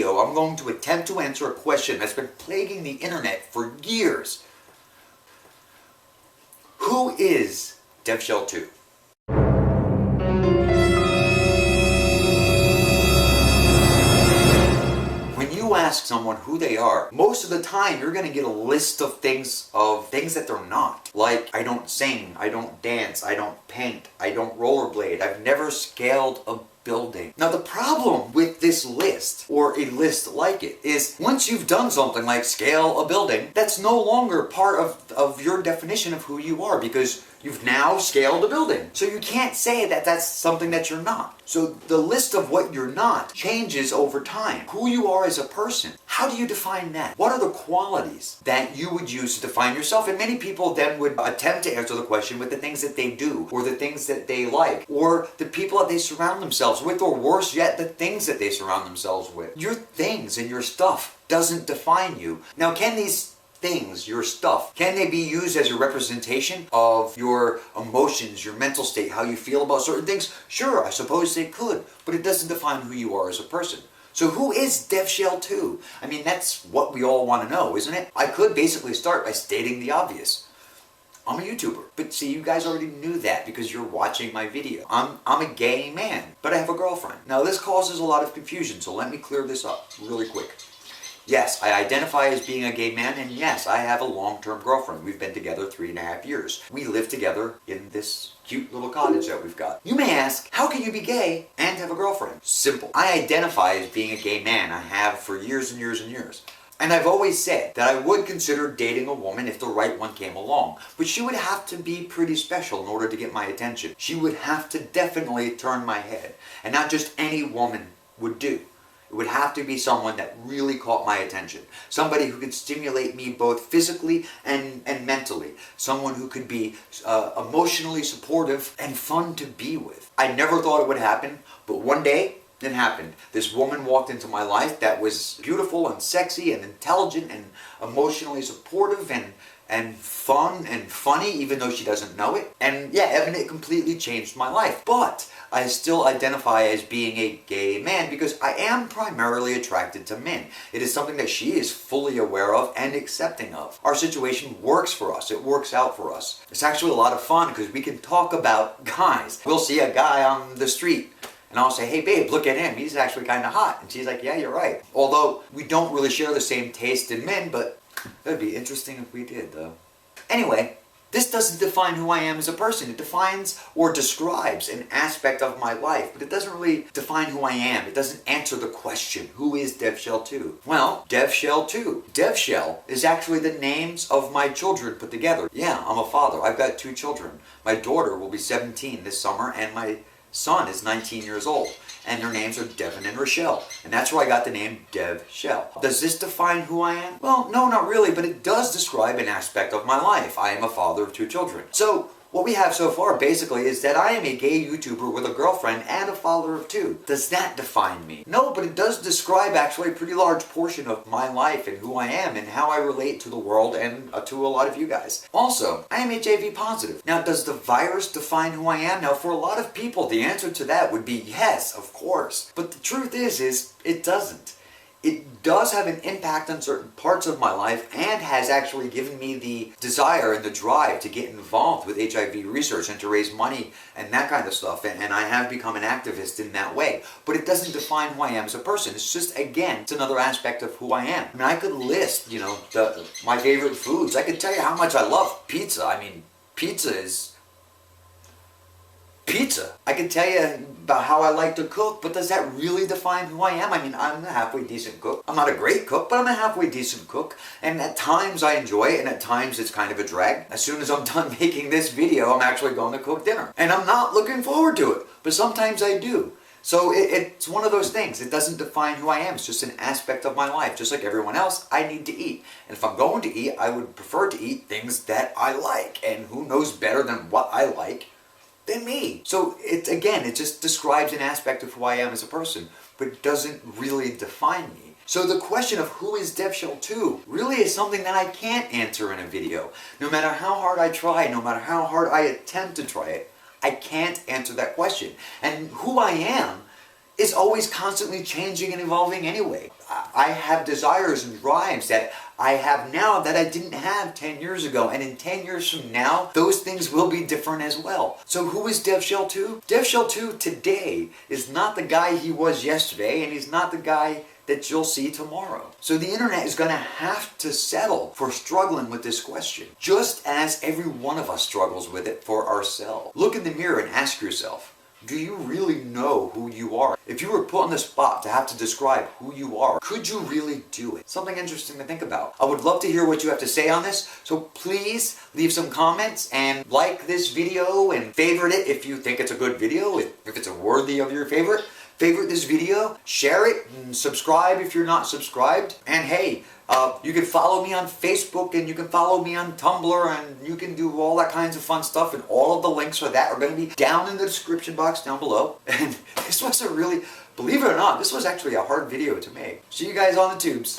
video, I'm going to attempt to answer a question that's been plaguing the internet for years. Who is Devchelle2? When you ask someone who they are, most of the time you're going to get a list of things that they're not. Like, I don't sing, I don't dance, I don't paint, I don't rollerblade, I've never scaled a building. Now the problem with this list, or a list like it, is once you've done something like scale a building, that's no longer part of your definition of who you are, because you've now scaled a building. So you can't say that that's something that you're not. So the list of what you're not changes over time. Who you are as a person, how do you define that? What are the qualities that you would use to define yourself? And many people then would attempt to answer the question with the things that they do, or the things that they like, or the people that they surround themselves with, or worse yet, the things that they surround themselves with. Your things and your stuff doesn't define you. Now, can these things, your stuff, can they be used as a representation of your emotions, your mental state, how you feel about certain things? Sure, I suppose they could, but it doesn't define who you are as a person. So who is Devchelle2? I mean, that's what we all want to know, isn't it? I could basically start by stating the obvious. I'm a YouTuber. But see, you guys already knew that because you're watching my video. I'm a gay man, but I have a girlfriend. Now this causes a lot of confusion, so let me clear this up really quick. Yes, I identify as being a gay man, and yes, I have a long-term girlfriend. We've been together 3.5 years. We live together in this cute little cottage that we've got. You may ask, how can you be gay and have a girlfriend? Simple. I identify as being a gay man. I have for years and years and years. And I've always said that I would consider dating a woman if the right one came along. But she would have to be pretty special in order to get my attention. She would have to definitely turn my head. And not just any woman would do. It would have to be someone that really caught my attention. Somebody who could stimulate me both physically and mentally. Someone who could be emotionally supportive and fun to be with. I never thought it would happen, but one day it happened. This woman walked into my life that was beautiful and sexy and intelligent and emotionally supportive and fun and funny, even though she doesn't know it. And yeah, Evan, it completely changed my life. But I still identify as being a gay man because I am primarily attracted to men. It is something that she is fully aware of and accepting of. Our situation works for us. It works out for us. It's actually a lot of fun because we can talk about guys. We'll see a guy on the street and I'll say, hey babe, look at him. He's actually kind of hot. And she's like, yeah, you're right. Although we don't really share the same taste in men, but that'd be interesting if we did though. Anyway, this doesn't define who I am as a person. It defines or describes an aspect of my life, but it doesn't really define who I am. It doesn't answer the question, who is Devchelle2? Well, Devchelle2. Devchelle is actually the names of my children put together. Yeah, I'm a father. I've got 2 children. My daughter will be 17 this summer, and my son is 19 years old. And their names are Devin and Rochelle. And that's where I got the name Devchelle. Does this define who I am? Well, no, not really, but it does describe an aspect of my life. I am a father of 2 children. So, what we have so far basically is that I am a gay YouTuber with a girlfriend and a father of 2. Does that define me? No, but it does describe actually a pretty large portion of my life and who I am and how I relate to the world and to a lot of you guys. Also, I am HIV positive. Now, does the virus define who I am? Now, for a lot of people, the answer to that would be yes, of course. But the truth is it doesn't. It does have an impact on certain parts of my life and has actually given me the desire and the drive to get involved with HIV research and to raise money and that kind of stuff. And I have become an activist in that way. But it doesn't define who I am as a person. It's just, again, it's another aspect of who I am. I mean, I could list, you know, my favorite foods. I could tell you how much I love pizza. I mean, pizza is pizza. I can tell you about how I like to cook, but does that really define who I am? I mean, I'm a halfway decent cook. I'm not a great cook, but I'm a halfway decent cook. And at times I enjoy it, and at times it's kind of a drag. As soon as I'm done making this video, I'm actually going to cook dinner. And I'm not looking forward to it, but sometimes I do. So it's one of those things. It doesn't define who I am. It's just an aspect of my life. Just like everyone else, I need to eat. And if I'm going to eat, I would prefer to eat things that I like. And who knows better than what I like than me? So it just describes an aspect of who I am as a person, but it doesn't really define me. So the question of who is Devchelle2 really is something that I can't answer in a video. No matter how hard I try, no matter how hard I attempt to try it, I can't answer that question. And who I am is always constantly changing and evolving anyway. I have desires and drives that I have now that I didn't have 10 years ago, and in 10 years from now, those things will be different as well. So who is Devchelle2? Devchelle2 today is not the guy he was yesterday, and he's not the guy that you'll see tomorrow. So the internet is going to have to settle for struggling with this question, just as every one of us struggles with it for ourselves. Look in the mirror and ask yourself, do you really know who you are? If you were put on the spot to have to describe who you are, could you really do it? Something interesting to think about. I would love to hear what you have to say on this, so please leave some comments and like this video and favorite it if you think it's a good video, if it's worthy of your favorite. Favorite this video, share it, and subscribe if you're not subscribed. And hey, you can follow me on Facebook, and you can follow me on Tumblr, and you can do all that kinds of fun stuff, and all of the links for that are going to be down in the description box down below. And this was a really, believe it or not, this was actually a hard video to make. See you guys on the tubes.